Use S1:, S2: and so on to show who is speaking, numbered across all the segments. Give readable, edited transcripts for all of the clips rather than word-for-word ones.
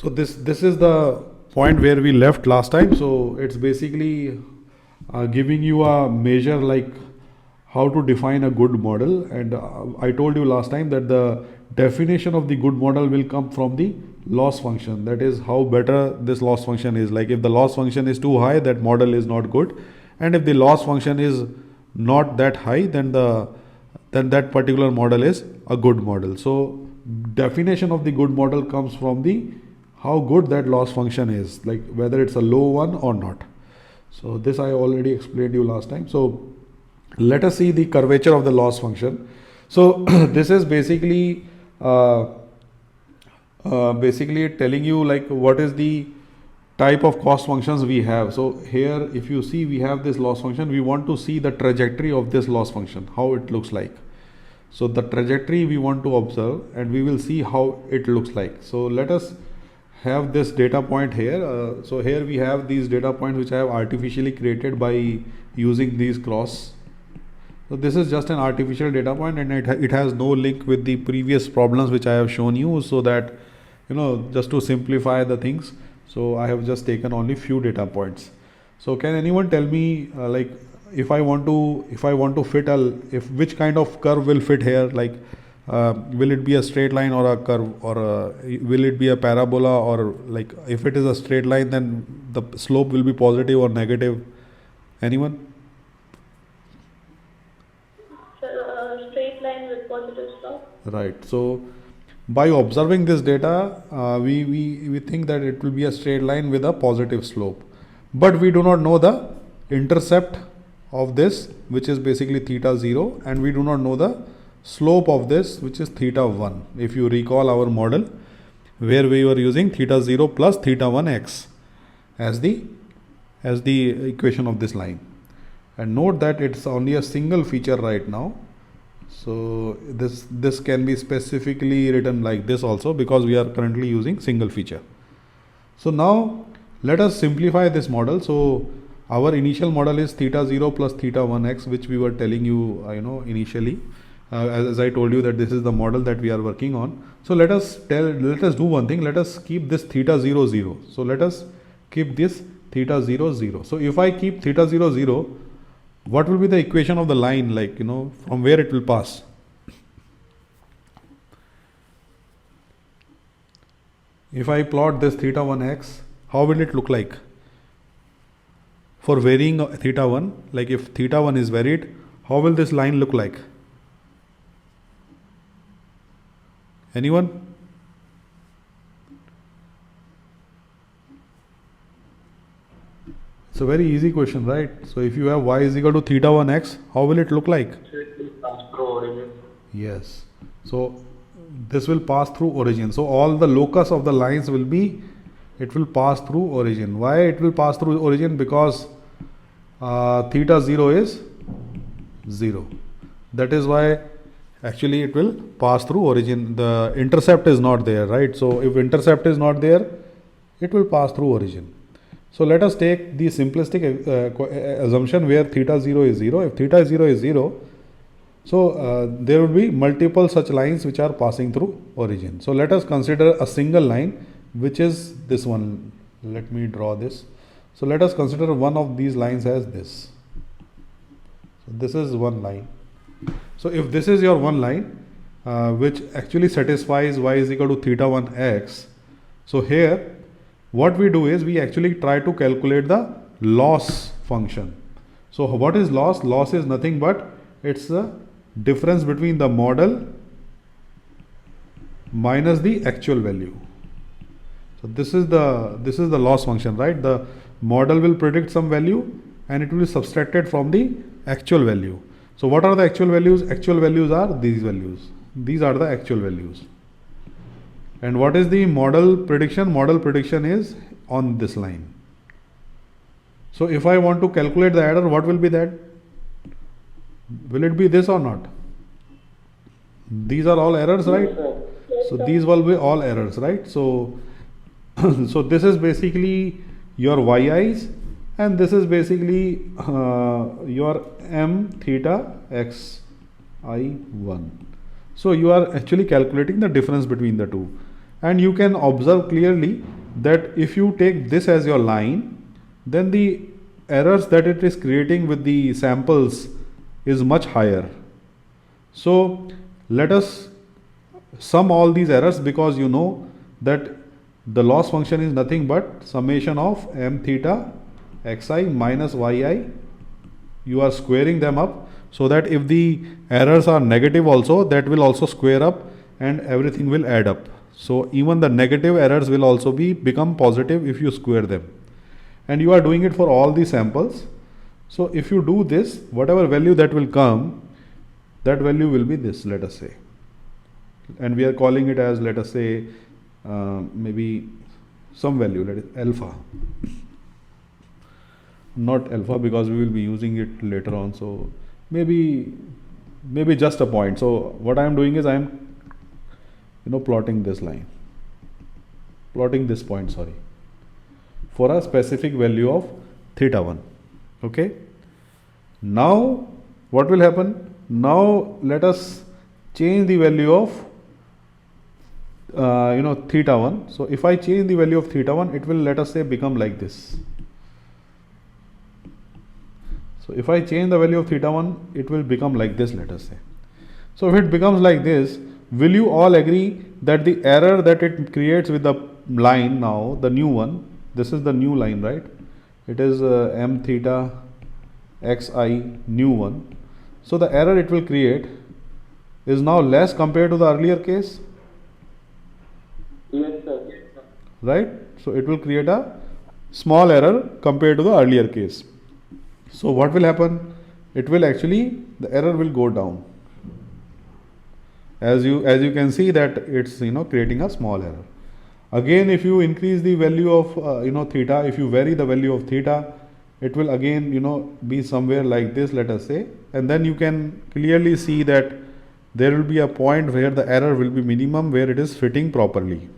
S1: So this is the point where we left last time. So it's basically giving you a measure like how to define a good model, and I told you last time that the definition of the good model will come from the loss function. That is how better this loss function is. Like if the loss function is too high, that model is not good, and if the loss function is not that high, then that particular model is a good model. So definition of the good model comes from the how good that loss function is, like whether it's a low one or not. So this I already explained you last time. So let us see the curvature of the loss function. So this is basically telling you like what is the type of cost functions we have. So here if you see we have this loss function, we want to see the trajectory of this loss function, how it looks like. So the trajectory we want to observe, and we will see how it looks like. So let us have this data point here. So here we have these data points which I have artificially created by using these cross. So this is just an artificial data point, and it has no link with the previous problems which I have shown you, so that just to simplify the things. So I have just taken only few data points. So can anyone tell me like if I want to fit which kind of curve will fit here, like will it be a straight line or a curve, or will it be a parabola, or like if it is a straight line then the slope will be positive or negative? Anyone?
S2: Straight line with positive slope.
S1: Right. So by observing this data, we think that it will be a straight line with a positive slope, but we do not know the intercept of this, which is basically theta 0, and we do not know the slope of this, which is theta 1. If you recall our model where we were using theta 0 plus theta 1 x as the equation of this line, and note that it's only a single feature right now. So this can be specifically written like this also, because we are currently using single feature. So now let us simplify this model. So our initial model is theta 0 plus theta 1 x, which we were telling you initially, as I told you that this is the model that we are working on. So let us do one thing. Let us keep this theta 0 0. So let us keep this theta 0 0. So if I keep theta 0 0, what will be the equation of the line, like from where it will pass? If I plot this theta 1 x, how will it look like for varying theta 1? Like if theta 1 is varied, how will this line look like? Anyone? It's a very easy question, right? So if you have y is equal to theta 1 x, how will it look like?
S3: It will pass through origin.
S1: Yes. So this will pass through origin. So all the locus of the lines will be, it will pass through origin. Why it will pass through origin? Because theta 0 is 0. That is why actually it will pass through origin. The intercept is not there, right? So if intercept is not there, it will pass through origin. So let us take the simplistic assumption where theta 0 is 0. If theta 0 is 0, so there will be multiple such lines which are passing through origin. So let us consider a single line, which is this one. Let me draw this. So let us consider one of these lines as this. So this is one line. So if this is your one line, which actually satisfies y is equal to theta 1 x, so here what we do is we actually try to calculate the loss function. So what is loss? Loss is nothing but it's the difference between the model minus the actual value. So this is the loss function, right? The model will predict some value and it will be subtracted from the actual value. So what are the actual values? Actual values are these values. These are the actual values. And what is the model prediction? Model prediction is on this line. So if I want to calculate the error, what will be that? Will it be this or not? These are all errors, right? So these will be all errors, right? So so this is basically your yi's, and this is basically your m theta x I1. So you are actually calculating the difference between the two. And you can observe clearly that if you take this as your line, then the errors that it is creating with the samples is much higher. So let us sum all these errors, because you know that the loss function is nothing but summation of m theta xi minus yi. You are squaring them up, so that if the errors are negative also, that will also square up and everything will add up. So even the negative errors will also become positive if you square them. And you are doing it for all the samples. So if you do this, whatever value that will come, that value will be this, let us say. And we are calling it as, let us say, maybe some value, let it alpha. Not alpha, because we will be using it later on. So maybe just a point. So what I am doing is I am plotting this line, plotting this point, sorry, for a specific value of theta 1. Okay. Now what will happen? Now let us change the value of theta 1. So if I change the value of theta 1, it will, let us say, become like this. So if I change the value of theta 1, it will become like this, let us say. So if it becomes like this, will you all agree that the error that it creates with the line, now the new one, this is the new line, right? It is m theta xi new one. So the error it will create is now less compared to the earlier case.
S3: Yes, sir.
S1: Right? So it will create a small error compared to the earlier case. So what will happen? It will actually, the error will go down. As you can see that it's creating a small error. Again, if you increase the value of theta, if you vary the value of theta, it will again be somewhere like this, let us say, and then you can clearly see that there will be a point where the error will be minimum, where it is fitting properly.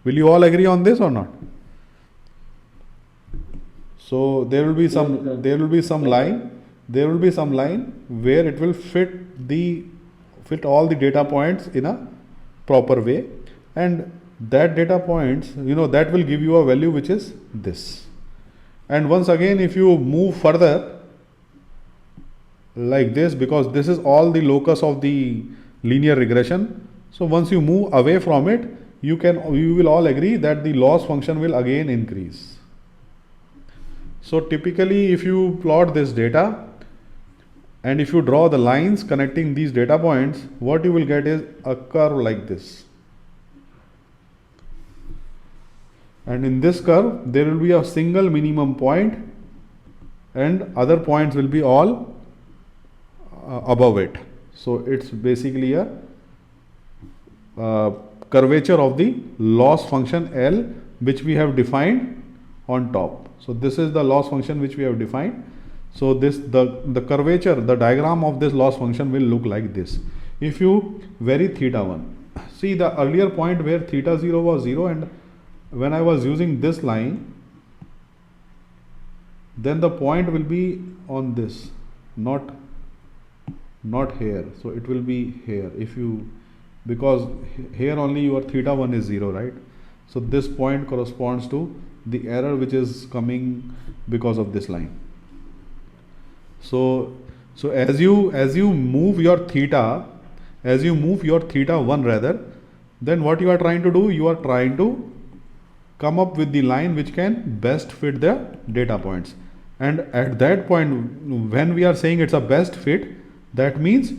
S1: Will you all agree on this or not? So there will be some line where it will fit all the data points in a proper way, and that data points that will give you a value which is this. And once again, if you move further like this, because this is all the locus of the linear regression, so once you move away from it, you will all agree that the loss function will again increase. So typically, if you plot this data and if you draw the lines connecting these data points, what you will get is a curve like this. And in this curve, there will be a single minimum point and other points will be all above it. So it's basically a curvature of the loss function L, which we have defined on top. So this is the loss function which we have defined. So the curvature, the diagram of this loss function will look like this. If you vary theta 1, see the earlier point where theta 0 was 0, and when I was using this line, then the point will be on this, not here. So it will be here, because here only your theta 1 is 0, right? So this point corresponds to the error which is coming because of this line. So as you move your theta 1 rather, then what you are trying to do, you are trying to come up with the line which can best fit the data points. And at that point, when we are saying it's a best fit, that means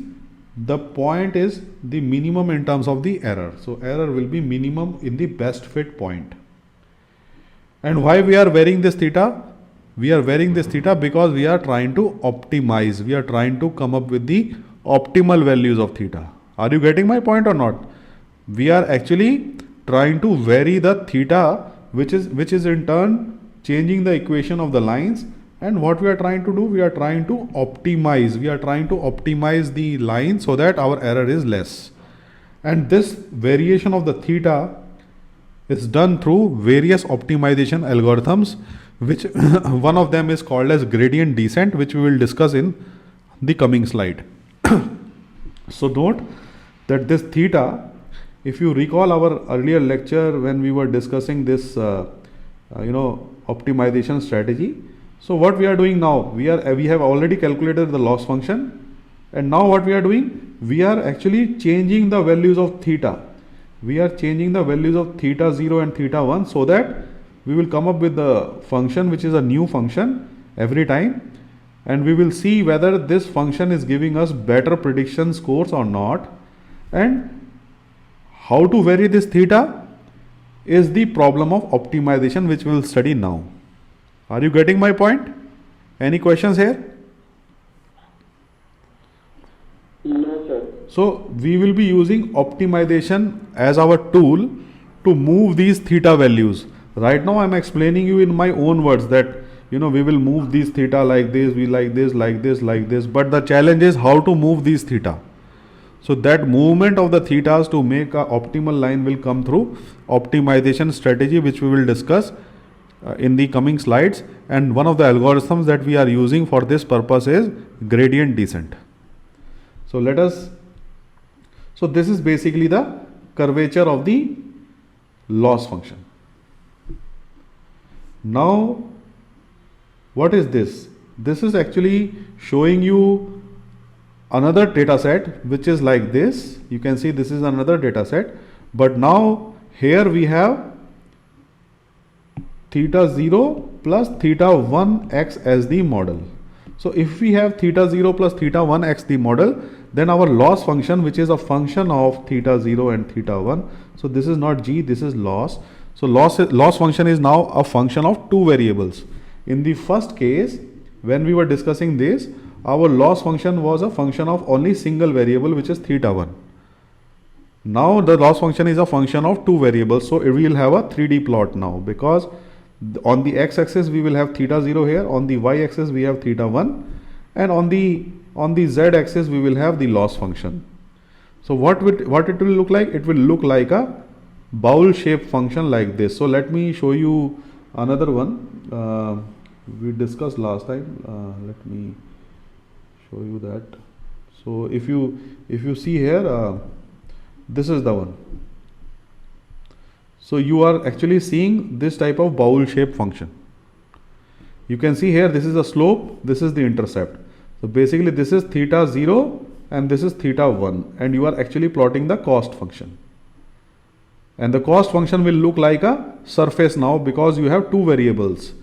S1: the point is the minimum in terms of the error. So error will be minimum in the best fit point. And why we are varying this theta? We are varying this theta because we are trying to optimize. We are trying to come up with the optimal values of theta. Are you getting my point or not? We are actually trying to vary the theta, which is in turn changing the equation of the lines. And what we are trying to do, we are trying to optimize. We are trying to optimize the line so that our error is less. And this variation of the theta is done through various optimization algorithms, which one of them is called as gradient descent, which we will discuss in the coming slide. So note that this theta if you recall our earlier lecture when we were discussing this optimization strategy, so what we are doing now, we have already calculated the loss function, and now what we are doing, we are actually changing the values of theta. We are changing the values of theta 0 and theta 1, so that we will come up with the function which is a new function every time, and we will see whether this function is giving us better prediction scores or not. And how to vary this theta is the problem of optimization, which we will study now. Are you getting my point? Any questions here?
S3: No, sir.
S1: So we will be using optimization as our tool to move these theta values. Right now I am explaining you in my own words that we will move these theta like this, we like this, like this, like this. But the challenge is how to move these theta. So that movement of the thetas to make a optimal line will come through optimization strategy, which we will discuss in the coming slides. And one of the algorithms that we are using for this purpose is gradient descent. So so this is basically the curvature of the loss function. Now what is this? This is actually showing you another data set which is like this. You can see this is another data set, but now here we have theta 0 plus theta 1x as the model. So if we have theta 0 plus theta 1x the model, then our loss function, which is a function of theta 0 and theta 1, so this is not g, this is loss. So loss function is now a function of two variables. In the first case, when we were discussing this, our loss function was a function of only single variable, which is theta 1. Now the loss function is a function of two variables, so we will have a 3D plot now, because on the x-axis we will have theta 0 here, on the y-axis we have theta 1, and on the z-axis we will have the loss function. So what it will look like? It will look like a bowl shaped function like this. So let me show you another one we discussed last time. Let me show you that. So if you see here, this is the one. So you are actually seeing this type of bowl shaped function. You can see here, this is the slope, this is the intercept. So basically this is theta 0 and this is theta 1, and you are actually plotting the cost function. And the cost function will look like a surface now, because you have two variables.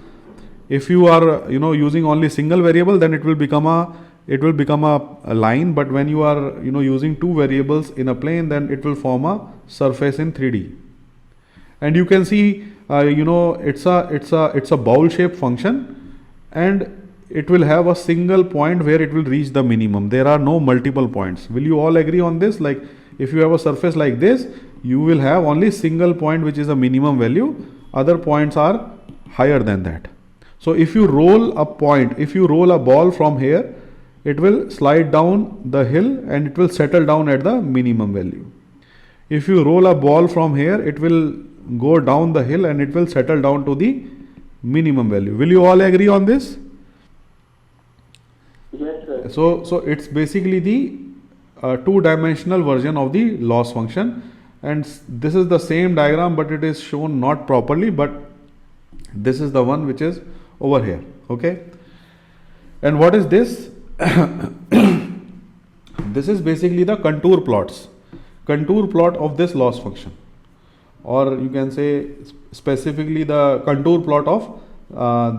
S1: If you are using only single variable, then it will become a line, but when you are using two variables in a plane, then it will form a surface in 3D. And you can see it's a bowl shaped function, and it will have a single point where it will reach the minimum. There are no multiple points. Will you all agree on this? Like if you have a surface like this, you will have only single point which is a minimum value, other points are higher than that. So if you roll a ball from here, it will slide down the hill and it will settle down at the minimum value. If you roll a ball from here, it will go down the hill and it will settle down to the minimum value. Will you all agree on this?
S3: Yes, sir.
S1: So it's basically the two-dimensional version of the loss function, and this is the same diagram, but it is shown not properly, but this is the one which is over here. Okay, and what is this? This is basically the contour plot of this loss function, or you can say specifically the contour plot of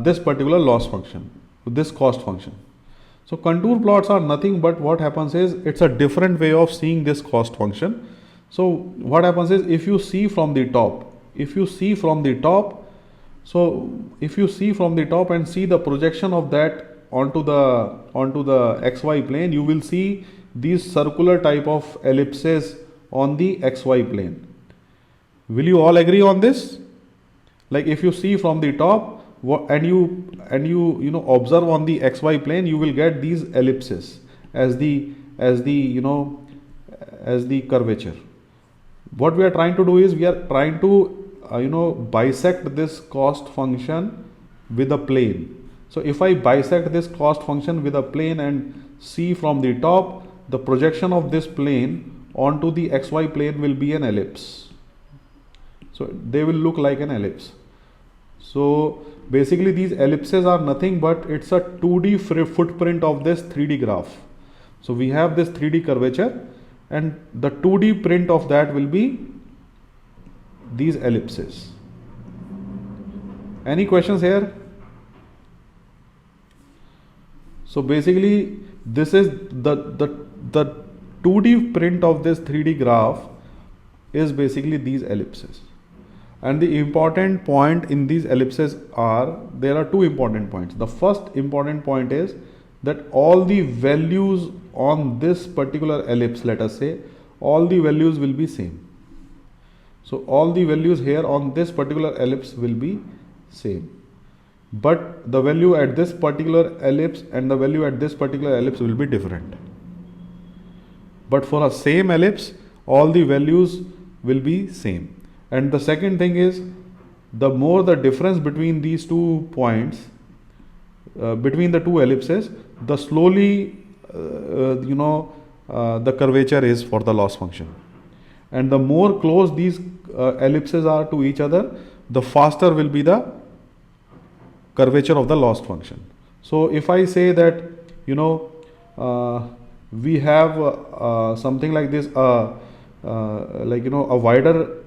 S1: this particular loss function, this cost function. So contour plots are nothing but what happens is, it's a different way of seeing this cost function. So what happens is, if you see from the top and see the projection of that onto the xy plane, you will see these circular type of ellipses on the xy plane. Will you all agree on this? Like if you see from the top and you observe on the xy plane, you will get these ellipses as the curvature. What we are trying to do is, we are trying to bisect this cost function with a plane. So if I bisect this cost function with a plane and see from the top the projection of this plane onto the xy plane will be an ellipse. So they will look like an ellipse. So basically these ellipses are nothing but it's a 2D footprint of this 3D graph. So we have this 3D curvature and the 2D print of that will be these ellipses. Any questions here? So basically this is the 2D print of this 3D graph is basically these ellipses. And the important point in these ellipses are, there are two important points. The first important point is that all the values on this particular ellipse, let us say, all the values will be same. So all the values here on this particular ellipse will be same. But the value at this particular ellipse and the value at this particular ellipse will be different. But for a same ellipse, all the values will be same. And the second thing is, the more the difference between these 2 points, between the 2 ellipses, the slowly, the curvature is for the loss function. And the more close these ellipses are to each other, the faster will be the curvature of the loss function. So if I say that, we have something like this, a wider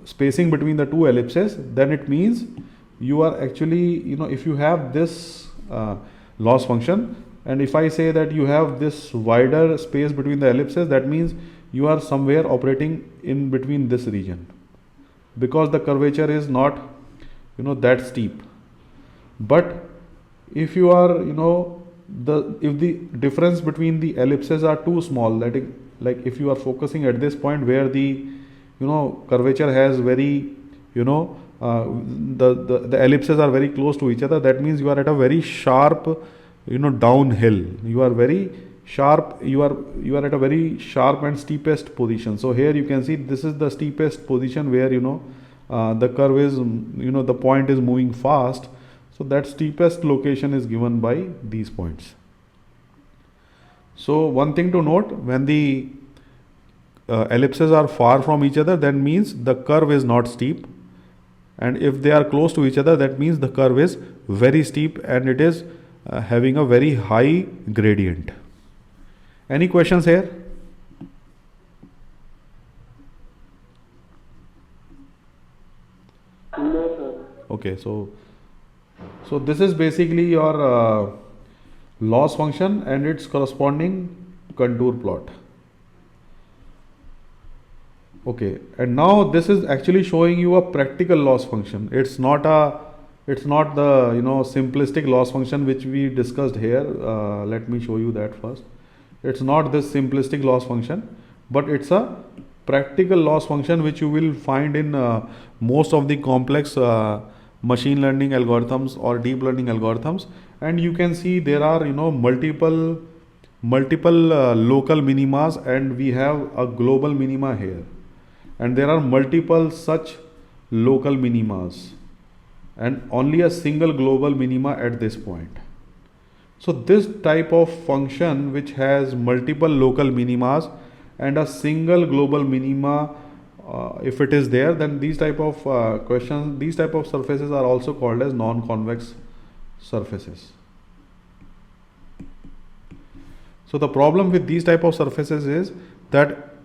S1: spacing between the 2 ellipses, then it means you are actually, if you have this loss function, and if I say that you have this wider space between the ellipses, that means you are somewhere operating in between this region, because the curvature is not, that steep. But if you are, if the difference between the ellipses are too small, that is, like if you are focusing at this point where the curvature has very, the ellipses are very close to each other, that means you are at a very sharp, downhill. You are very sharp, you are at a very sharp and steepest position. So here you can see this is the steepest position where, the curve is, the point is moving fast. So that steepest location is given by these points. So one thing to note, when the ellipses are far from each other, that means the curve is not steep. And if they are close to each other, that means the curve is very steep and it is having a very high gradient. Any questions here?
S3: No, sir.
S1: Okay, so this is basically your loss function and its corresponding contour plot. Okay, and now this is actually showing you a practical loss function. It's not the simplistic loss function which we discussed here. Let me show you that first. It's not this simplistic loss function, but it's a practical loss function which you will find in most of the complex machine learning algorithms or deep learning algorithms. And you can see there are multiple local minimas, and we have a global minima here, and there are multiple such local minimas and only a single global minima at this point. So this type of function which has multiple local minimas and a single global minima, if it is there, then these type of these type of surfaces are also called as non-convex surfaces. So the problem with these type of surfaces is that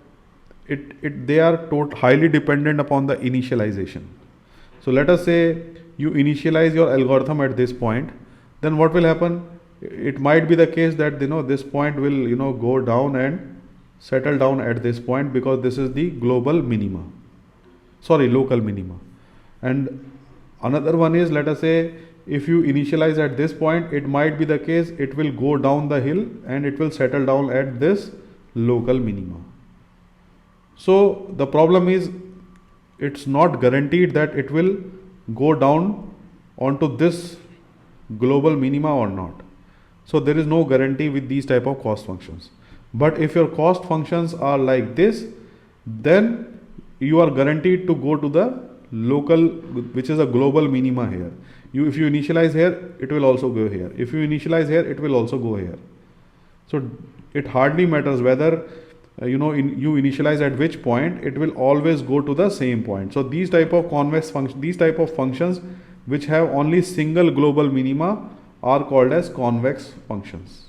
S1: they are highly dependent upon the initialization. So let us say you initialize your algorithm at this point, then what will happen? It might be the case that this point will go down and settle down at this point, because this is the local minima. And another one is, let us say if you initialize at this point, it might be the case it will go down the hill and it will settle down at this local minima. So the problem is, it's not guaranteed that it will go down onto this global minima or not. So there is no guarantee with these type of cost functions. But if your cost functions are like this, then you are guaranteed to go to the local, which is a global minima here. If you initialize here, it will also go here. If you initialize here, it will also go here. So it hardly matters whether you initialize at which point, it will always go to the same point. So these type of functions which have only single global minima are called as convex functions.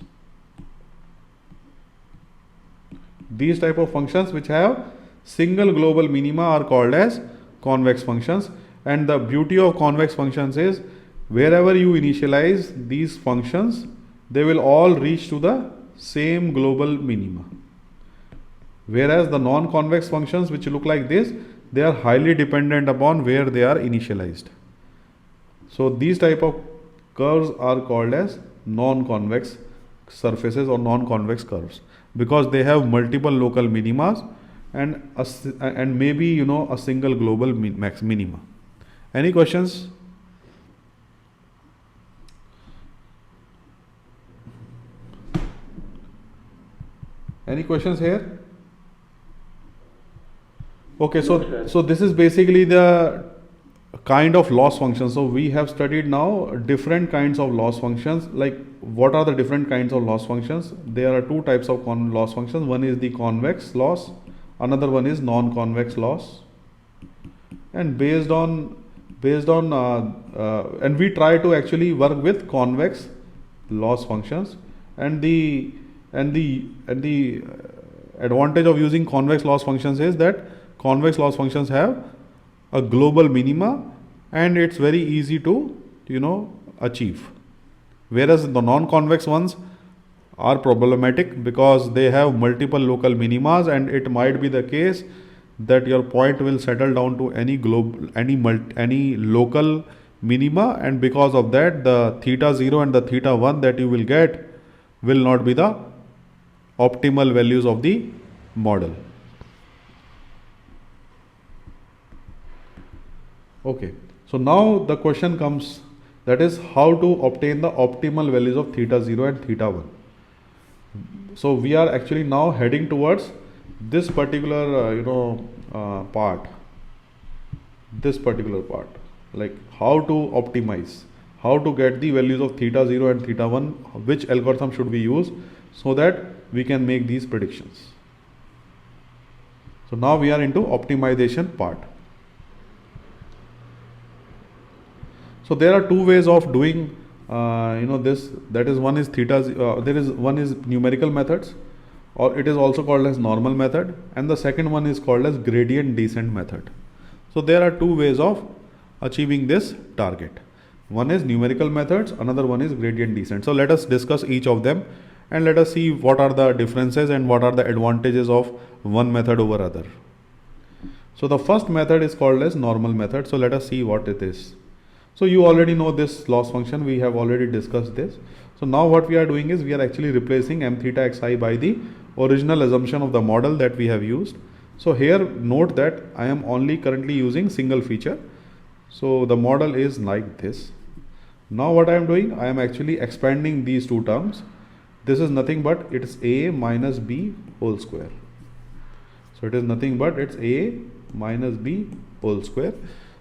S1: These type of functions which have single global minima are called as convex functions. And the beauty of convex functions is, wherever you initialize these functions, they will all reach to the same global minima. Whereas the non-convex functions which look like this, they are highly dependent upon where they are initialized. So these type of curves are called as non-convex surfaces or non-convex curves, because they have multiple local minimas and maybe a single global minima. Any questions? Any questions here? Okay, so this is basically the kind of loss function. So we have studied now different kinds of loss functions. Like, what are the different kinds of loss functions? There are two types of loss functions. One is the convex loss, another one is non-convex loss. And based on and we try to actually work with convex loss functions. And the advantage of using convex loss functions is that convex loss functions have a global minima and it's very easy to achieve, whereas the non-convex ones are problematic because they have multiple local minimas, and it might be the case that your point will settle down to any local minima, and because of that the theta 0 and the theta 1 that you will get will not be the optimal values of the model. Okay, so now the question comes, that is how to obtain the optimal values of theta 0 and theta 1. So we are actually now heading towards this particular part, like how to optimize, how to get the values of theta 0 and theta 1, which algorithm should we use so that we can make these predictions. So now we are into optimization part. So there are two ways of doing this. That is, one is one is numerical methods, or it is also called as normal method, and the second one is called as gradient descent method. So there are two ways of achieving this target. One is numerical methods, another one is gradient descent. So let us discuss each of them and let us see what are the differences and what are the advantages of one method over other. So the first method is called as normal method. So let us see what it is. So you already know this loss function, we have already discussed this. So now what we are doing is we are actually replacing m theta xi by the original assumption of the model that we have used. So here note that I am only currently using single feature. So the model is like this. Now what I am doing, I am actually expanding these two terms. This is nothing but it's a minus b whole square. So it is nothing but it's a minus b whole square.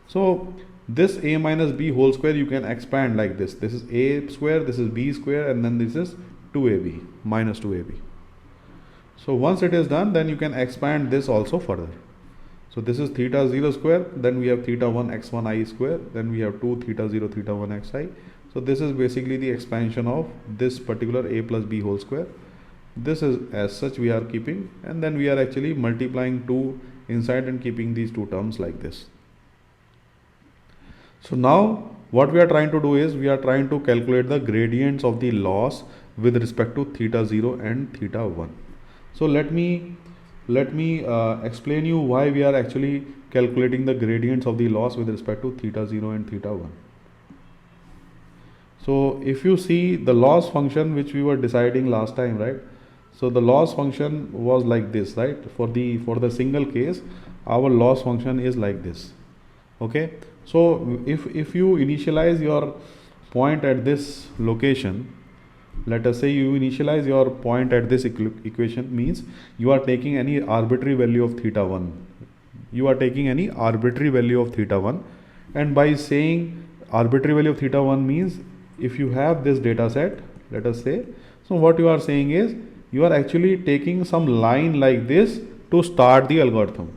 S1: So this a minus b whole square you can expand like this. This is a square, this is b square, and then this is 2ab minus 2ab. So once it is done, then you can expand this also further. So this is theta 0 square, then we have theta 1 x1 I square, then we have 2 theta 0 theta 1 xi. So this is basically the expansion of this particular a plus b whole square. This is as such we are keeping, and then we are actually multiplying 2 inside and keeping these two terms like this. So now what we are trying to do is we are trying to calculate the gradients of the loss with respect to theta 0 and theta 1. So let me explain you why we are actually calculating the gradients of the loss with respect to theta 0 and theta 1. So if you see the loss function which we were deciding last time, right? So the loss function was like this, right? For the single case, our loss function is like this. Okay, so if you initialize your point at this location, let us say you initialize your point at this equation, means you are taking any arbitrary value of theta 1. You are taking any arbitrary value of theta 1, and by saying arbitrary value of theta 1 means if you have this data set, let us say, so what you are saying is you are actually taking some line like this to start the algorithm.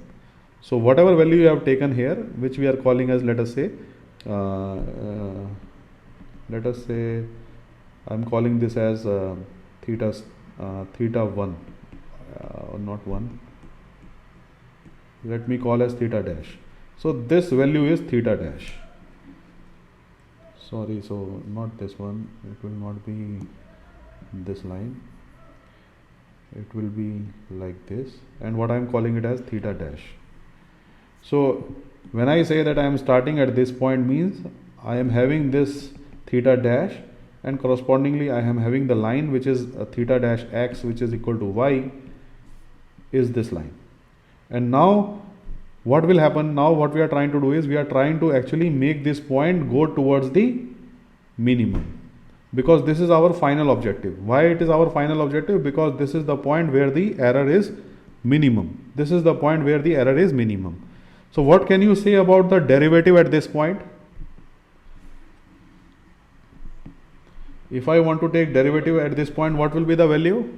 S1: So whatever value you have taken here, which we are calling as, let us say I'm calling this as theta 1, not 1, let me call as theta dash. So this value is theta dash. Sorry, so not this one, it will not be this line, it will be like this, and what I am calling it as theta dash. So when I say that I am starting at this point, means I am having this theta dash, and correspondingly I am having the line which is theta dash x, which is equal to y, is this line. And now what will happen? Now what we are trying to do is we are trying to actually make this point go towards the minimum, because this is our final objective. Why it is our final objective? Because this is the point where the error is minimum. This is the point where the error is minimum. So what can you say about the derivative at this point? If I want to take derivative at this point, what will be the value?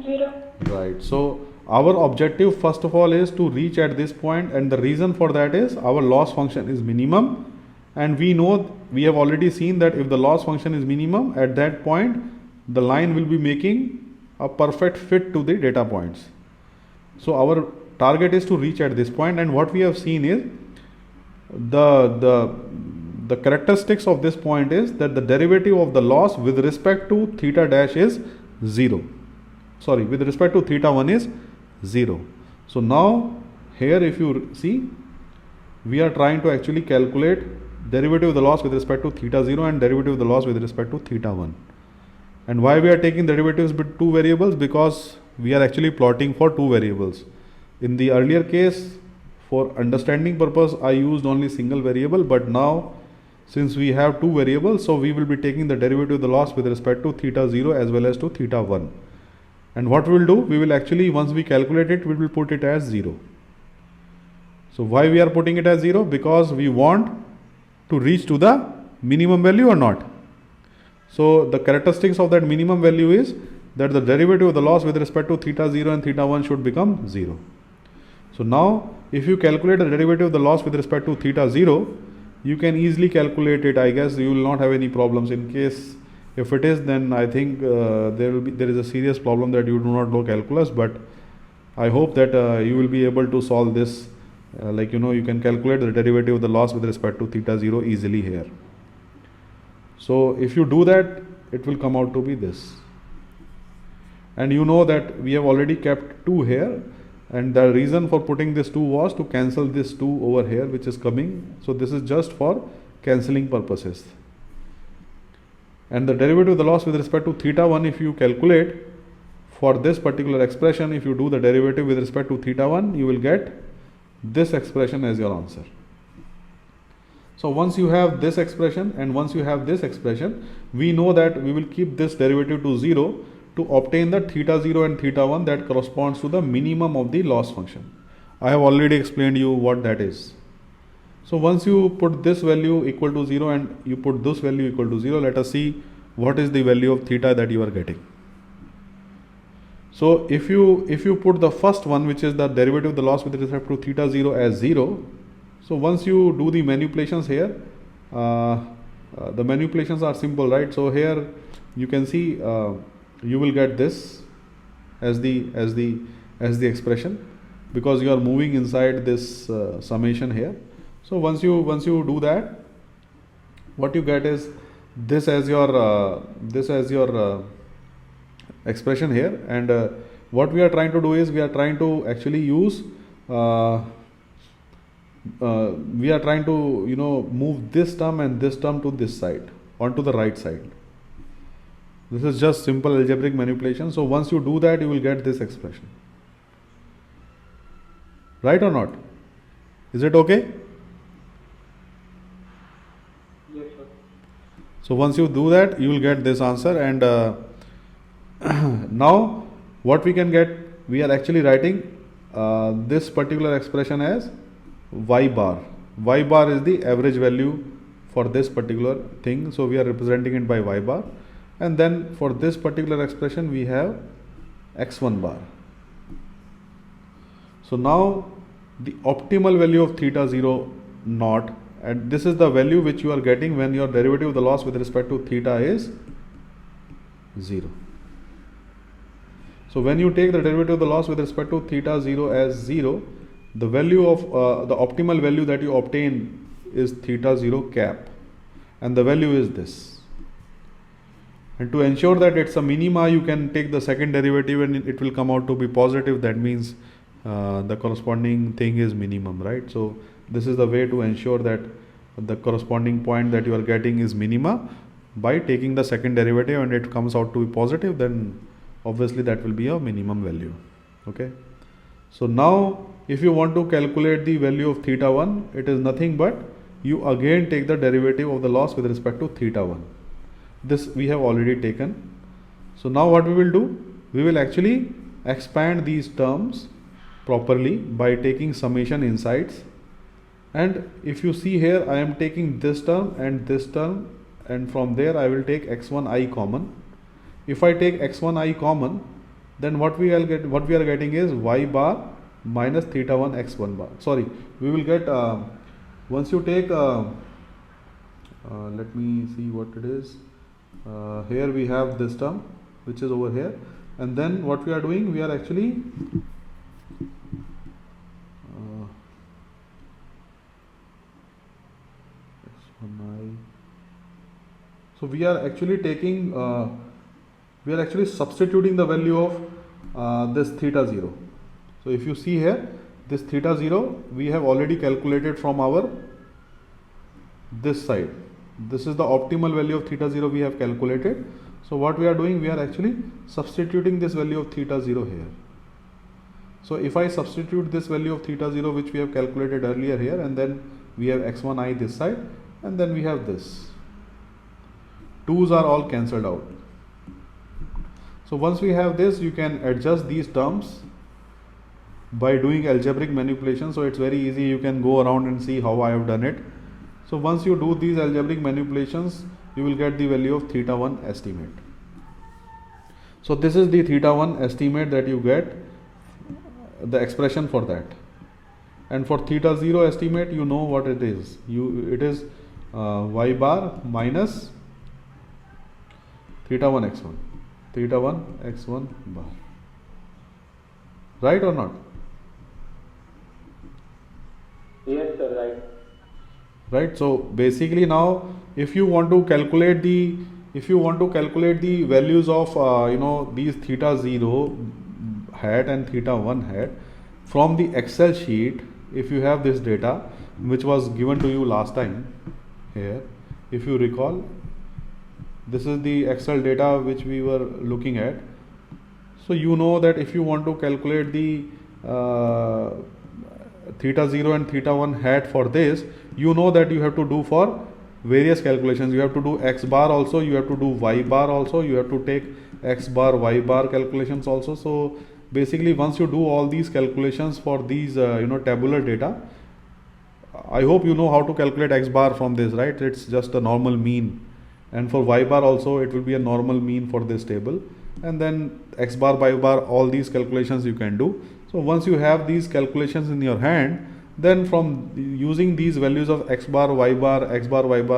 S2: 0.
S1: Right. So our objective first of all is to reach at this point, and the reason for that is our loss function is minimum, and we know, we have already seen that if the loss function is minimum, at that point the line will be making a perfect fit to the data points. So our target is to reach at this point, and what we have seen is the characteristics of this point is that the derivative of the loss with respect to theta dash is 0. Sorry, with respect to theta 1 is 0. So now here if you see, we are trying to actually calculate derivative of the loss with respect to theta 0 and derivative of the loss with respect to theta 1. And why we are taking derivatives with two variables? Because we are actually plotting for two variables. In the earlier case, for understanding purpose, I used only single variable, but now since we have two variables, so we will be taking the derivative of the loss with respect to theta 0 as well as to theta 1. And what we will do, we will actually, once we calculate it, we will put it as 0. So why we are putting it as 0? Because we want to reach to the minimum value or not. So the characteristics of that minimum value is that the derivative of the loss with respect to theta 0 and theta 1 should become 0. So now if you calculate the derivative of the loss with respect to theta 0, you can easily calculate it. I guess you will not have any problems. In case if it is, then I think there is a serious problem that you do not know calculus, but I hope that you will be able to solve this. You can calculate the derivative of the loss with respect to theta 0 easily here. So if you do that, it will come out to be this. And you know that we have already kept 2 here, and the reason for putting this 2 was to cancel this 2 over here which is coming. So this is just for cancelling purposes. And the derivative of the loss with respect to theta 1, if you calculate for this particular expression, if you do the derivative with respect to theta 1, you will get this expression as your answer. So once you have this expression and once you have this expression, we know that we will keep this derivative to 0 to obtain the theta 0 and theta 1 that corresponds to the minimum of the loss function. I have already explained you what that is. So once you put this value equal to 0 and you put this value equal to 0, let us see what is the value of theta that you are getting. So if you put the first one, which is the derivative of the loss with respect to theta 0 as 0, so once you do the manipulations here, the manipulations are simple, right? So here you can see you will get this as the expression, because you are moving inside this summation here. So once you do that, what you get is this as your expression here. And what we are trying to do is we are trying to actually use we are trying to move this term and this term to this side, onto the right side. This is just simple algebraic manipulation. So once you do that, you will get this expression, right or not? Is it okay?
S3: Yes, sir.
S1: So once you do that, you will get this answer. And now what we can get, we are actually writing this particular expression as y bar. Y bar is the average value for this particular thing, so we are representing it by y bar. and then for this particular expression we have x1 bar. So now the optimal value of theta 0 naught, and this is the value which you are getting when your derivative of the loss with respect to theta is 0. So when you take the derivative of the loss with respect to theta 0 as 0, the value of the optimal value that you obtain is theta 0 cap, and the value is this. And to ensure that it's a minima, you can take the second derivative and it will come out to be positive. That means the corresponding thing is minimum, right? So this is the way to ensure that the corresponding point that you are getting is minima. By taking the second derivative and it comes out to be positive, then obviously that will be a minimum value. Okay. So now if you want to calculate the value of theta 1, it is nothing but you again take the derivative of the loss with respect to theta 1. This we have already taken. So now what we will do? We will actually expand these terms properly by taking summation insides. And if you see here, I am taking this term, and from there I will take x1i common. If I take x1i common, then what we are getting is y bar minus theta 1 x1 bar. Sorry, we will get once you take let me see what it is. Here we have this term which is over here, and then what we are doing, we are actually so we are actually taking we are actually substituting the value of this theta 0. So if you see here, this theta 0 we have already calculated from our this side. This is the optimal value of theta 0 we have calculated. So what we are doing, we are actually substituting this value of theta 0 here. So if I substitute this value of theta 0 which we have calculated earlier here, and then we have x1i this side, and then we have this. 2's are all cancelled out. So once we have this, you can adjust these terms by doing algebraic manipulation. So it's very easy, you can go around and see how I have done it. So once you do these algebraic manipulations, you will get the value of theta 1 estimate. So this is the theta 1 estimate that you get, the expression for that. And for theta 0 estimate, you know what it is. It is y bar minus theta 1 x1. Theta 1 x1 bar. Right or not?
S3: Yes, sir, right.
S1: Right. So basically now, if you want to calculate the values of these theta 0 hat and theta 1 hat from the Excel sheet, if you have this data which was given to you last time here, if you recall, this is the Excel data which we were looking at. So you know that if you want to calculate the theta 0 and theta 1 hat for this, you know that you have to do for various calculations. You have to do x bar also, you have to do y bar also, you have to take x bar y bar calculations also. So basically once you do all these calculations for these tabular data, I hope you know how to calculate x bar from this, right? It's just a normal mean, and for y bar also it will be a normal mean for this table, and then x bar y bar, all these calculations you can do. So once you have these calculations in your hand, then from using these values of x bar y bar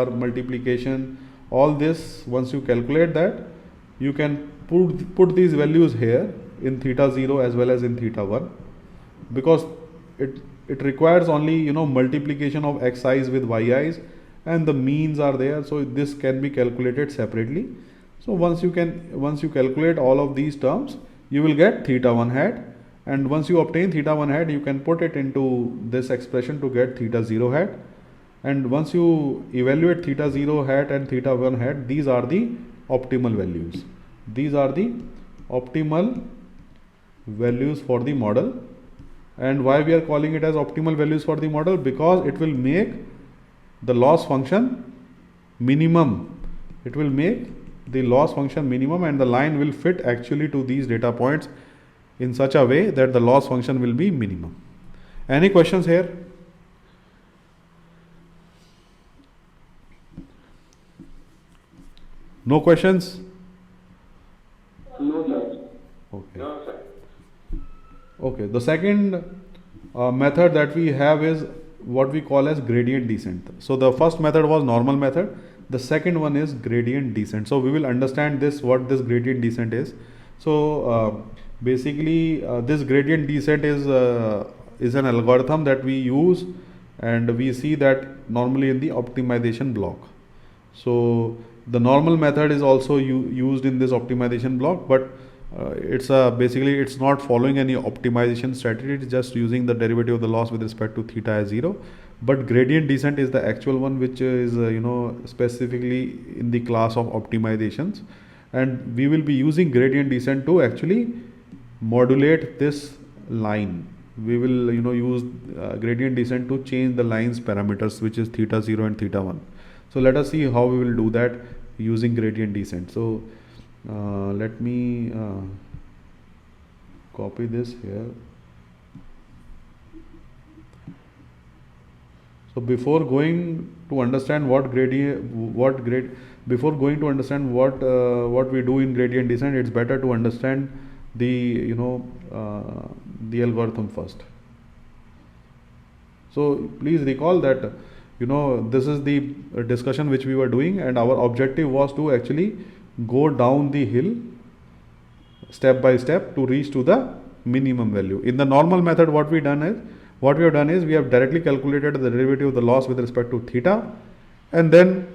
S1: multiplication, all this, once you calculate that, you can put these values here in theta 0 as well as in theta 1, because it requires only multiplication of xi's with yi's, and the means are there, so this can be calculated separately. So once you calculate all of these terms, you will get theta 1 hat, and once you obtain theta 1 hat, you can put it into this expression to get theta 0 hat. And once you evaluate theta 0 hat and theta 1 hat, these are the optimal values. These are the optimal values for the model. And why we are calling it as optimal values for the model? Because it will make the loss function minimum. It will make the loss function minimum, and the line will fit actually to these data points in such a way that the loss function will be minimum. Any questions here? No questions? The second method that we have is what we call as gradient descent. So the first method was normal method. The second one is gradient descent. So we will understand this, what this gradient descent is. So basically this gradient descent is an algorithm that we use, and we see that normally in the optimization block. So the normal method is also used in this optimization block, but it's basically it's not following any optimization strategy. It's just using the derivative of the loss with respect to theta as 0. But gradient descent is the actual one, which is specifically in the class of optimizations, and we will be using gradient descent to actually modulate this line. We will use gradient descent to change the line's parameters, which is theta 0 and theta 1. So let us see how we will do that using gradient descent. So let me copy this here. So before going to understand what we do in gradient descent, it's better to understand the the algorithm first. So please recall that this is the discussion which we were doing, and our objective was to actually go down the hill step by step to reach to the minimum value. In the normal method, what we have done is we have directly calculated the derivative of the loss with respect to theta, and then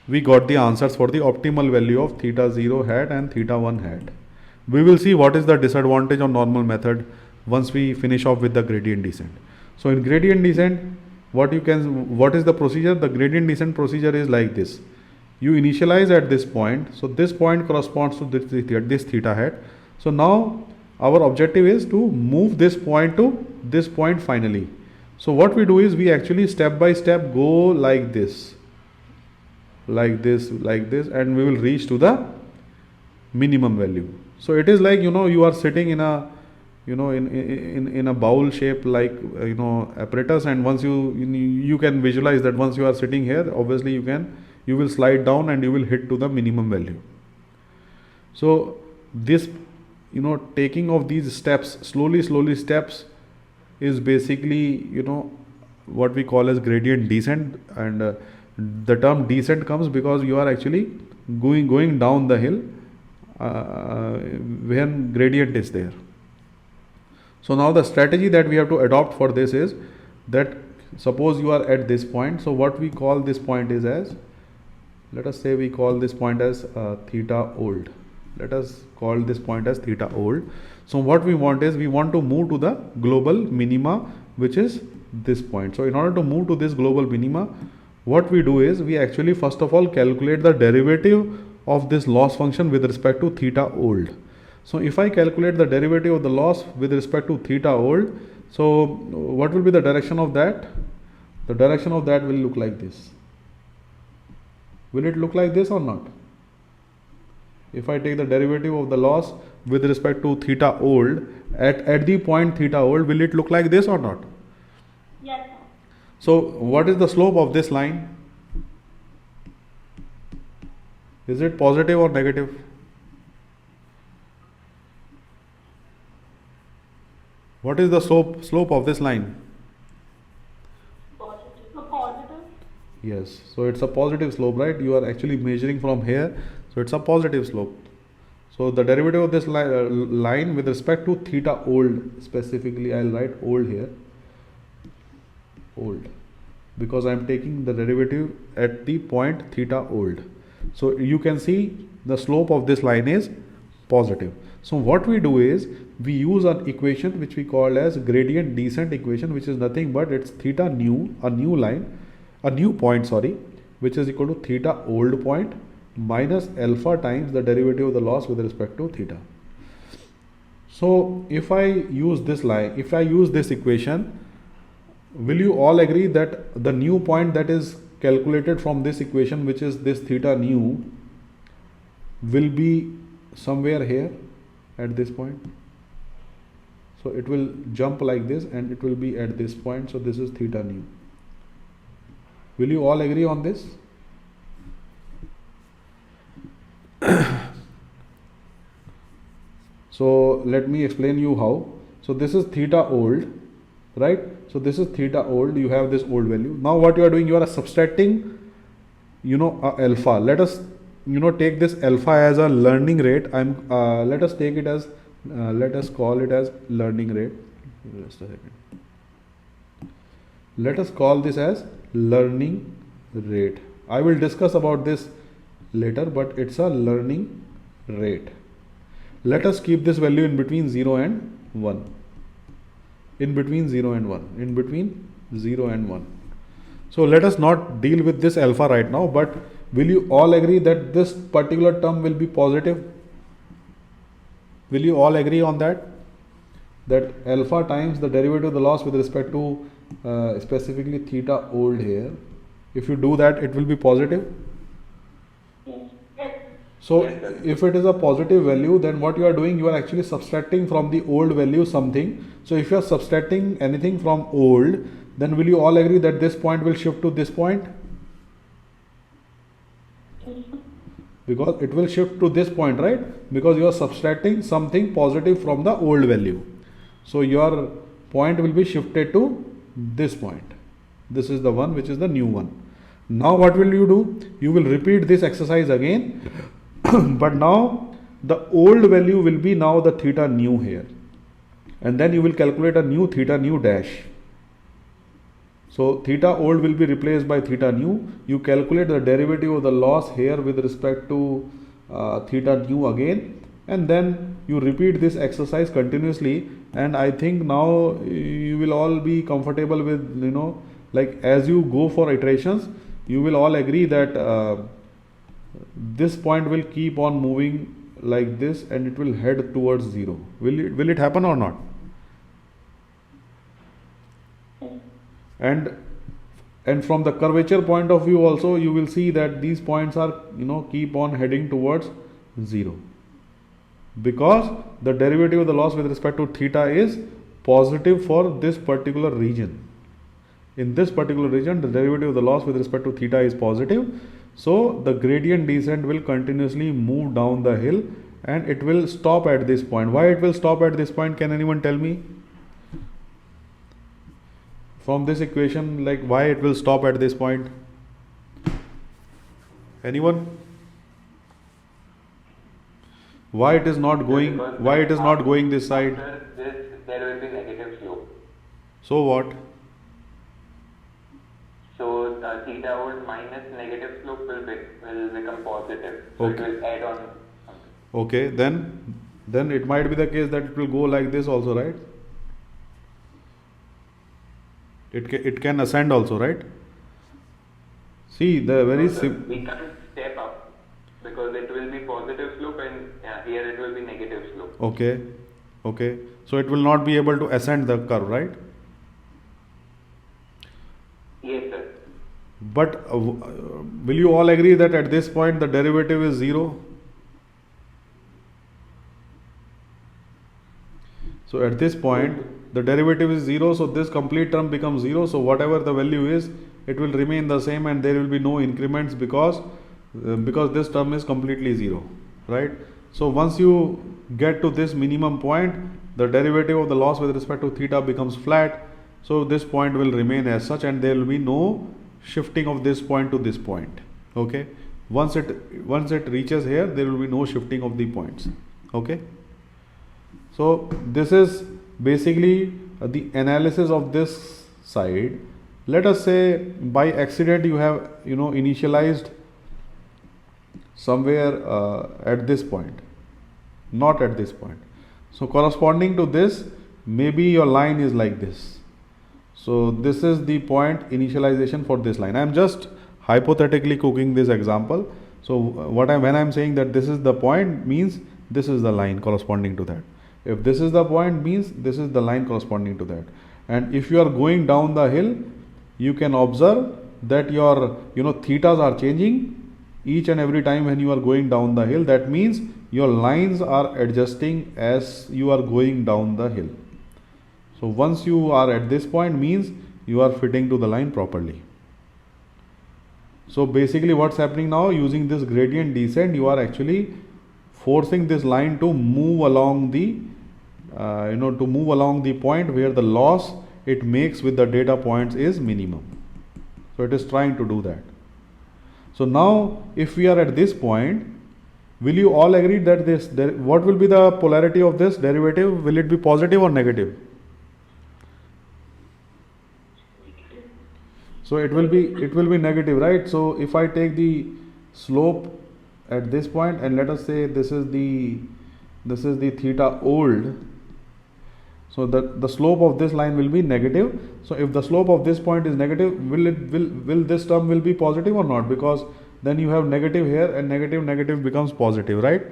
S1: we got the answers for the optimal value of theta 0 hat and theta 1 hat. We will see what is the disadvantage of normal method once we finish off with the gradient descent. So in gradient descent, what is the procedure? The gradient descent procedure is like this. You initialize at this point. So this point corresponds to this theta hat. So now our objective is to move this point to this point finally. So what we do is we actually step by step go like this, and we will reach to the minimum value. So it is like you are sitting in a in a bowl shape like apparatus, and once you can visualize that once you are sitting here, obviously you will slide down and you will hit to the minimum value. So this taking of these steps slowly steps is basically what we call as gradient descent, and the term descent comes because you are actually going down the hill when gradient is there. So now the strategy that we have to adopt for this is that suppose you are at this point. So what we call this point is as, let us say we call this point as theta old. Let us call this point as theta old. So what we want is we want to move to the global minima, which is this point. So in order to move to this global minima, what we do is we actually first of all calculate the derivative of this loss function with respect to theta old. So if I calculate the derivative of the loss with respect to theta old, so what will be the direction of that? The direction of that will look like this. Will it look like this or not? If I take the derivative of the loss with respect to theta old at the point theta old, will it look like this or not?
S2: Yes, sir.
S1: So what is the slope of this line? Is it positive or negative? What is the slope of this line?
S2: Positive. A positive.
S1: Yes, so it's a positive slope, right? You are actually measuring from here, so it's a positive slope. So the derivative of this line with respect to theta old, specifically I'll write old here, old, because I'm taking the derivative at the point theta old. So you can see the slope of this line is positive. So what we do is we use an equation which we call as gradient descent equation, which is nothing but it's theta new, a new point, which is equal to theta old point minus alpha times the derivative of the loss with respect to theta. So if I use this line, if I use this equation, will you all agree that the new point that is calculated from this equation, which is this theta new, will be somewhere here at this point? So it will jump like this and it will be at this point. So this is theta new. Will you all agree on this? So let me explain you how. So this is theta old, right? So this is theta old, you have this old value. Now what you are doing, you are subtracting, alpha. Let us, take this alpha as a learning rate. Let us take it as, let us call it as learning rate. Just a second. Let us call this as learning rate. I will discuss about this later, but it's a learning rate. Let us keep this value in between 0 and 1. In between 0 and 1. In between 0 and 1. So let us not deal with this alpha right now, but will you all agree that this particular term will be positive? Will you all agree on that? That alpha times the derivative of the loss with respect to specifically theta old here. If you do that, it will be positive. So if it is a positive value, then what you are doing, you are actually subtracting from the old value something. So if you are subtracting anything from old, then will you all agree that this point will shift to this point? Because it will shift to this point, right? Because you are subtracting something positive from the old value. So your point will be shifted to this point. This is the one which is the new one. Now what will you do? You will repeat this exercise again. But now the old value will be now the theta new here. And then you will calculate a new theta new dash. So theta old will be replaced by theta new. You calculate the derivative of the loss here with respect to theta new again. And then you repeat this exercise continuously. And I think now you will all be comfortable with, like as you go for iterations, you will all agree that this point will keep on moving like this and it will head towards 0. Will it happen or not? And from the curvature point of view also, you will see that these points are, keep on heading towards 0. Because the derivative of the loss with respect to theta is positive for this particular region. In this particular region, the derivative of the loss with respect to theta is positive. So the gradient descent will continuously move down the hill and it will stop at this point. Why it will stop at this point? Can anyone tell me? From this equation, like why it will stop at this point? Anyone? Why it is not going? Why it is not going this side?
S3: After this, there will be negative slope.
S1: So what?
S3: So theta old minus negative slope will become positive. So
S1: Okay.
S3: it will add on something.
S1: Okay, then it might be the case that it will go like this also, right? It can ascend also, right? See the very
S3: So we can't step up because it will be positive slope and here it will be negative slope.
S1: okay. So it will not be able to ascend the curve, right?
S3: Yes, sir.
S1: But will you all agree that at this point the derivative is 0? So at this point the derivative is 0, so this complete term becomes 0. So whatever the value is, it will remain the same and there will be no increments because this term is completely 0, right? So once you get to this minimum point, the derivative of the loss with respect to theta becomes flat. So this point will remain as such and there will be no shifting of this point to this point. Okay. Once it reaches here, there will be no shifting of the points. Okay. So this is basically the analysis of this side. Let us say by accident you have initialized somewhere at this point, not at this point. So corresponding to this, maybe your line is like this. So this is the point initialization for this line. I am just hypothetically cooking this example. So when I am saying that this is the point, means this is the line corresponding to that. If this is the point, means this is the line corresponding to that. And if you are going down the hill, you can observe that your thetas are changing each and every time when you are going down the hill. That means your lines are adjusting as you are going down the hill. So once you are at this point, means you are fitting to the line properly. So basically what's happening now, using this gradient descent, you are actually forcing this line to move along the to move along the point where the loss it makes with the data points is minimum. So it is trying to do that. So now if we are at this point, will you all agree that what will be the polarity of this derivative? Will it be positive or negative? So it will be negative, right? So if I take the slope at this point, and let us say this is the theta old, so the slope of this line will be negative. So if the slope of this point is negative, will this term will be positive or not? Because then you have negative here, and negative becomes positive, right?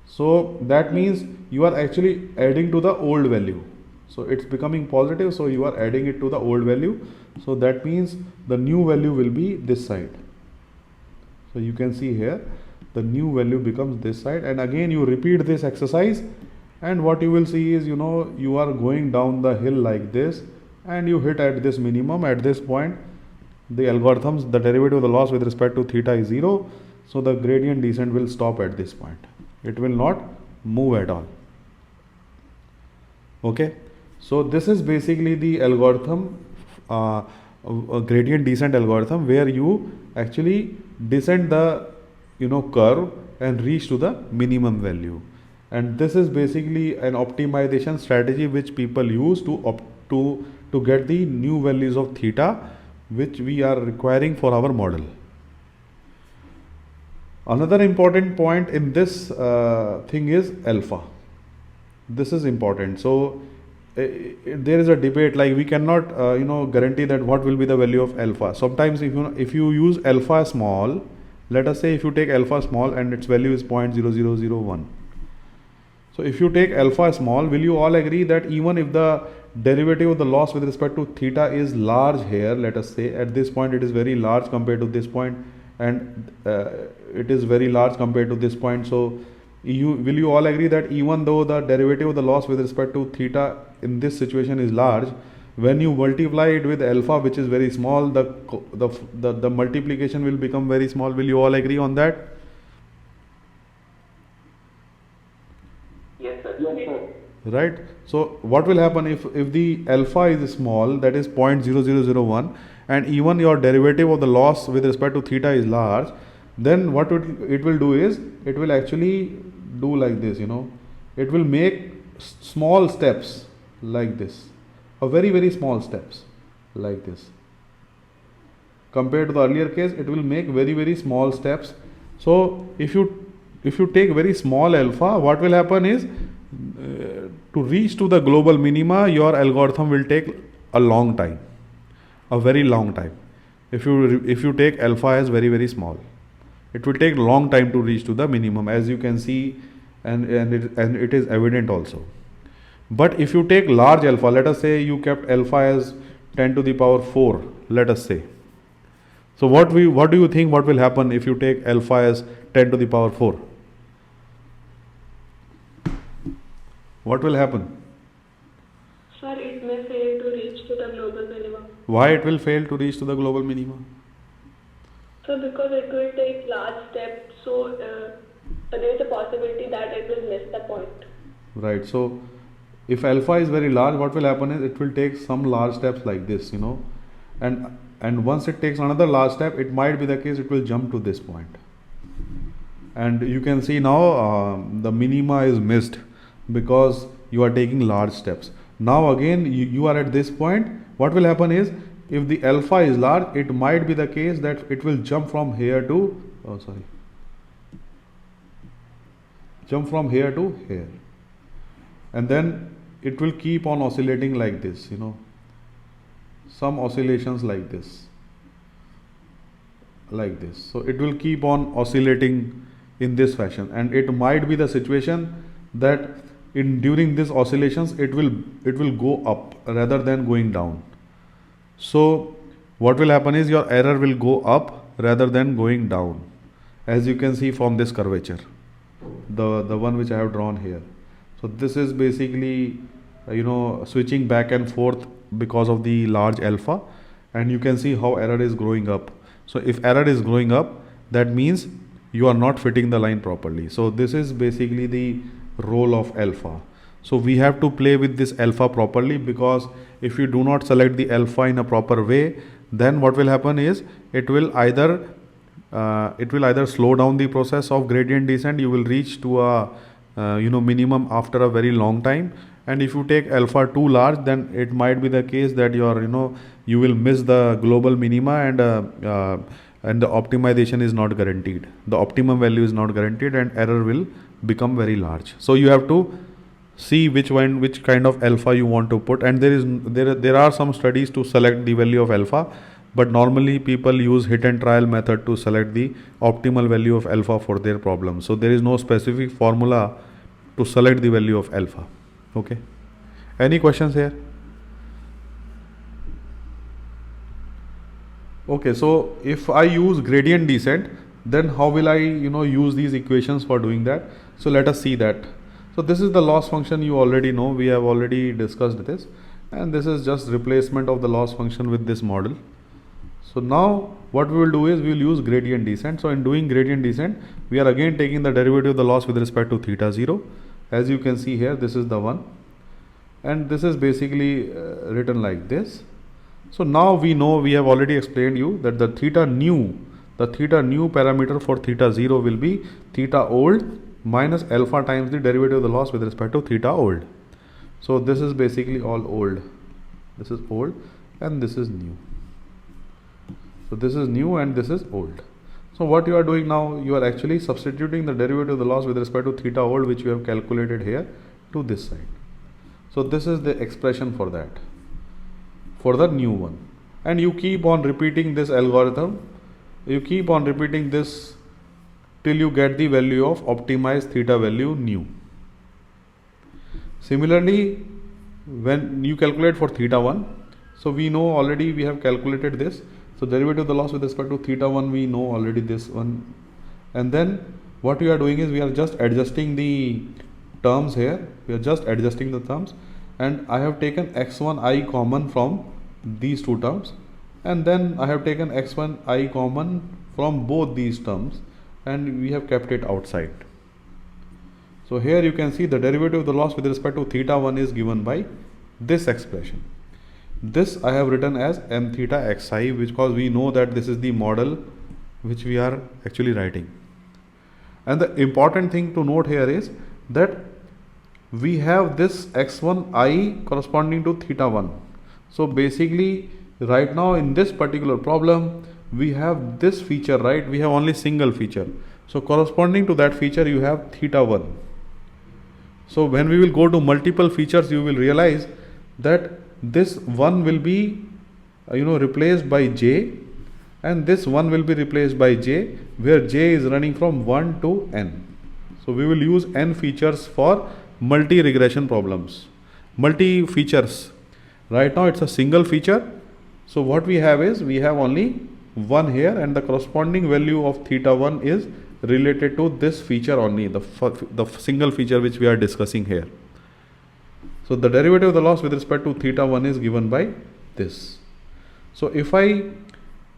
S1: So that means you are actually adding to the old value. So it's becoming positive, so you are adding it to the old value. So that means the new value will be this side. So you can see here the new value becomes this side, and again you repeat this exercise, and what you will see is you are going down the hill like this, and you hit at this minimum. At this point the algorithms, the derivative of the loss with respect to theta is 0, so the gradient descent will stop at this point. It will not move at all. Okay, so this is basically the algorithm, a gradient descent algorithm, where you actually descend the curve and reach to the minimum value. And this is basically an optimization strategy which people use to get the new values of theta which we are requiring for our model. Another important point in this thing is alpha. This is important. So there is a debate, like we cannot guarantee that what will be the value of alpha. Sometimes if you use alpha small, let us say if you take alpha small and its value is 0.0001. So if you take alpha small, will you all agree that even if the derivative of the loss with respect to theta is large here, let us say at this point it is very large compared to this point, and it is very large compared to this point. So will you all agree that even though the derivative of the loss with respect to theta in this situation is large, when you multiply it with alpha, which is very small, the multiplication will become very small? Will you all agree on that?
S3: Yes, sir.
S1: Right? So what will happen if the alpha is small, that is 0.0001, and even your derivative of the loss with respect to theta is large, then what it will do is it will actually do like this. It will make small steps like this, a very small steps like this. Compared to the earlier case, it will make very small steps. So if you take very small alpha, what will happen is to reach to the global minima, your algorithm will take a long time, a very long time. If you take alpha as very small, it will take long time to reach to the minimum, as you can see, and it is evident also. But if you take large alpha, let us say you kept alpha as 10 to the power 4, let us say. So what do you think what will happen if you take alpha as 10 to the power 4? What will happen?
S2: Sir, it may fail to reach to the global minimum.
S1: Why it will fail to reach to the global minimum?
S2: So because it will take large steps, so there is a possibility that it will miss the point.
S1: Right. So if alpha is very large, what will happen is it will take some large steps like this, and once it takes another large step, it might be the case it will jump to this point. And you can see now the minima is missed because you are taking large steps. Now again you are at this point. What will happen is, if the alpha is large, it might be the case that it will jump from here to here, and then it will keep on oscillating like this, some oscillations like this. So it will keep on oscillating in this fashion, and it might be the situation that during these oscillations it will go up rather than going down. So what will happen is your error will go up rather than going down, as you can see from this curvature, the one which I have drawn here. So this is basically switching back and forth because of the large alpha, and you can see how error is growing up. So if error is growing up, that means you are not fitting the line properly. So this is basically the role of alpha. So we have to play with this alpha properly, because if you do not select the alpha in a proper way, then what will happen is it will either slow down the process of gradient descent. You will reach to a minimum after a very long time. And if you take alpha too large, then it might be the case that you will miss the global minima, and the optimization is not guaranteed. The optimum value is not guaranteed, and error will become very large. So you have to see which kind of alpha you want to put. And there are some studies to select the value of alpha, but normally people use hit and trial method to select the optimal value of alpha for their problem. So there is no specific formula to select the value of alpha. Okay, any questions here? Okay, so if I use gradient descent, then how will I use these equations for doing that? So let us see that. So this is the loss function. You already know, we have already discussed this, and this is just replacement of the loss function with this model. So now what we will do is we will use gradient descent. So in doing gradient descent, we are again taking the derivative of the loss with respect to theta 0. As you can see here, this is the one, and this is basically written like this. So now we know, we have already explained you that the theta new parameter for theta 0 will be theta old minus alpha times the derivative of the loss with respect to theta old. So this is basically all old. This is old and this is new. So this is new and this is old. So what you are doing now, you are actually substituting the derivative of the loss with respect to theta old, which you have calculated here, to this side. So this is the expression for that, for the new one. And you keep on repeating this algorithm. You keep on repeating this till you get the value of optimized theta value new. Similarly, when you calculate for theta 1, so we know already, we have calculated this. So derivative of the loss with respect to theta 1, we know already this one. And then what we are doing is we are just adjusting the terms here. We are just adjusting the terms, and I have taken x1i common from these two terms, and then I have taken x1i common from both these terms, and we have kept it outside. So here you can see the derivative of the loss with respect to theta 1 is given by this expression. This I have written as m theta xi, because we know that this is the model which we are actually writing. And the important thing to note here is that we have this x1i corresponding to theta 1. So basically right now in this particular problem, we have this feature, right? We have only single feature. So corresponding to that feature, you have theta 1. So when we will go to multiple features, you will realize that this 1 will be replaced by j, and this 1 will be replaced by j, where j is running from 1 to n. So we will use n features for multi-regression problems. Multi-features. Right now it's a single feature. So what we have is, we have only 1 here, and the corresponding value of theta 1 is related to this feature only, the single feature which we are discussing here. So the derivative of the loss with respect to theta 1 is given by this. So if I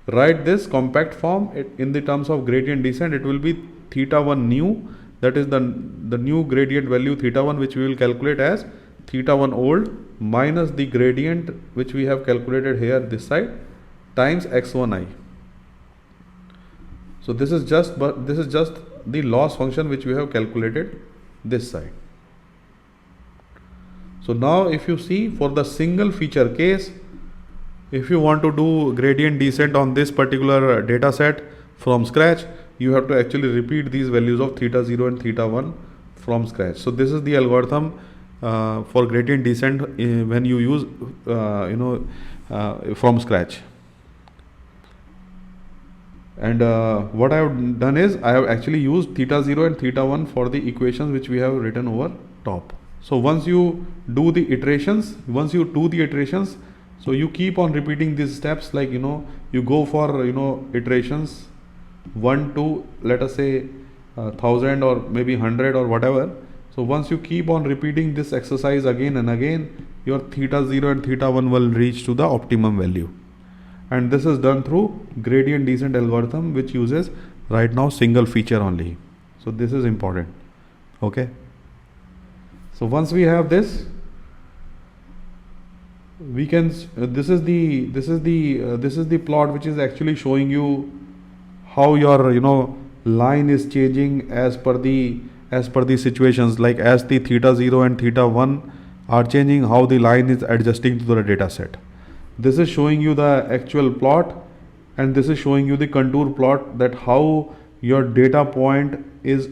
S1: write this compact form in the terms of gradient descent, it will be theta 1 new, that is the new gradient value theta 1, which we will calculate as theta 1 old minus the gradient which we have calculated here this side times x1i. So this is just the loss function which we have calculated this side. So now if you see, for the single feature case, if you want to do gradient descent on this particular data set from scratch, you have to actually repeat these values of theta 0 and theta 1 from scratch. So this is the algorithm for gradient descent when you use from scratch. And what I have done is, I have actually used theta 0 and theta 1 for the equations which we have written over top. So once you do the iterations, so you keep on repeating these steps, like you go for iterations 1 to, let us say 1000 or maybe 100 or whatever. So once you keep on repeating this exercise again and again, your theta 0 and theta 1 will reach to the optimum value. And this is done through gradient descent algorithm, which uses right now single feature only. So this is important. Okay. So once we have this, we can this is the plot which is actually showing you how your line is changing as per the situations, like as the theta 0 and theta 1 are changing, how the line is adjusting to the data set. This is showing you the actual plot, and this is showing you the contour plot, that how your data point is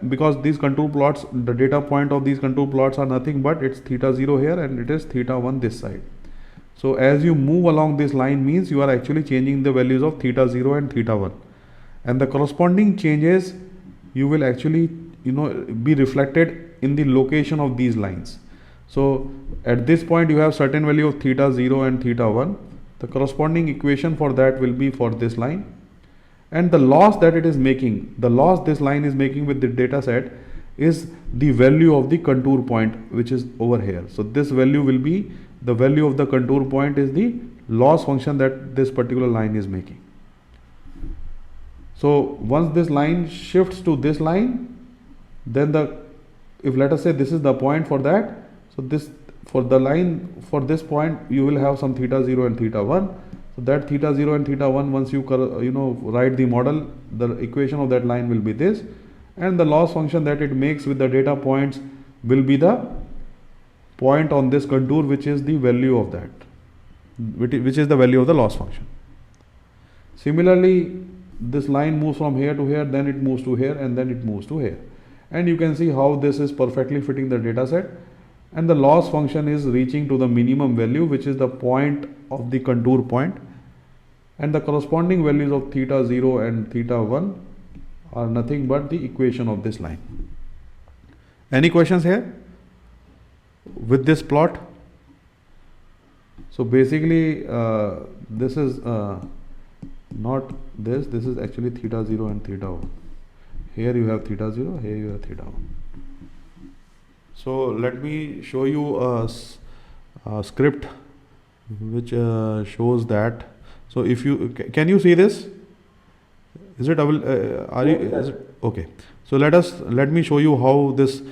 S1: because these contour plots, the data point of these contour plots are nothing but it's theta 0 here and it is theta 1 this side. So as you move along this line means you are actually changing the values of theta 0 and theta 1, and the corresponding changes you will actually be reflected in the location of these lines. So at this point you have certain value of theta 0 and theta 1. The corresponding equation for that will be for this line, and the loss that it is making, the loss this line is making with the data set is the value of the contour point which is over here. So this value will be the value of the contour point, is the loss function that this particular line is making. So once this line shifts to this line, then if let us say this is the point for that, so this for the line for this point you will have some theta 0 and theta 1. So that theta 0 and theta 1, once you write the model, the equation of that line will be this, and the loss function that it makes with the data points will be the point on this contour, which is the value of that, which is the value of the loss function. Similarly, this line moves from here to here, then it moves to here, and then it moves to here, and you can see how this is perfectly fitting the data set, and the loss function is reaching to the minimum value, which is the point of the contour point, and the corresponding values of theta 0 and theta 1 are nothing but the equation of this line. Any questions here with this plot? So basically this is not this is actually theta 0 and theta 1. Here you have theta 0, here you have theta 1. So let me show you a script which shows that. So if you can you see this? Is it is it okay? So let me show you how this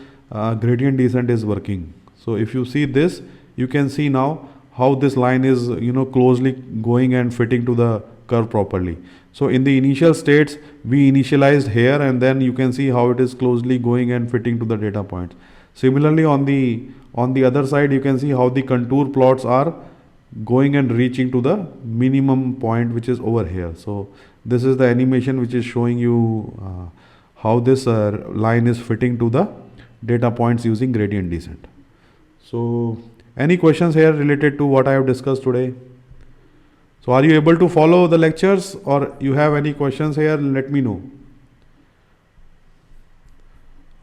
S1: gradient descent is working. So if you see this, you can see now how this line is closely going and fitting to the curve properly. So in the initial states we initialized here, and then you can see how it is closely going and fitting to the data points. Similarly on the other side you can see how the contour plots are going and reaching to the minimum point, which is over here. So this is the animation which is showing you how this line is fitting to the data points using gradient descent. So any questions here related to what I have discussed today? So are you able to follow the lectures, or you have any questions here? Let me know.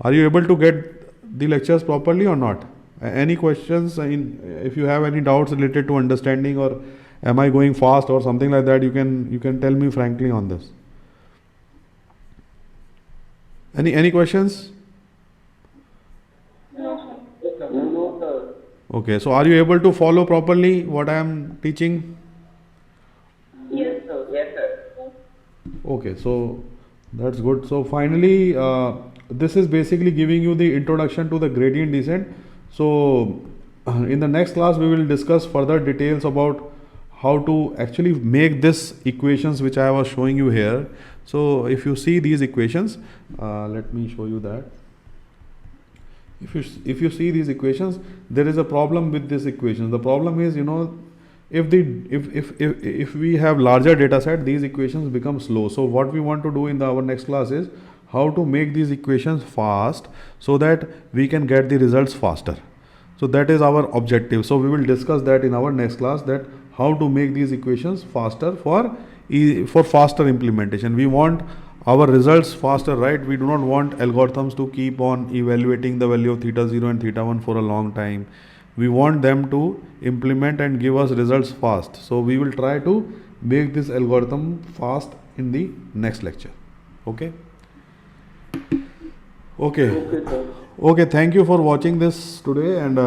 S1: Are you able to get the lectures properly or not? Any questions? If you have any doubts related to understanding, or am I going fast or something like that, you can tell me frankly on this. Any questions?
S2: No, sir.
S3: No, sir.
S1: Okay, so are you able to follow properly what I am teaching?
S2: Yes.
S3: Yes, sir.
S1: Okay, so that's good. So finally, this is basically giving you the introduction to the gradient descent. So in the next class we will discuss further details about how to actually make this equations which I was showing you here. So if you see these equations, let me show you that. If you see these equations, there is a problem with this equation. The problem is, if we have larger data set, these equations become slow. So what we want to do in our next class is how to make these equations fast so that we can get the results faster. So that is our objective. So we will discuss that in our next class, that how to make these equations faster for faster implementation. We want our results faster, right? We do not want algorithms to keep on evaluating the value of theta 0 and theta 1 for a long time. We want them to implement and give us results fast. So we will try to make this algorithm fast in the next lecture. Okay. Okay. Thank you for watching this today, and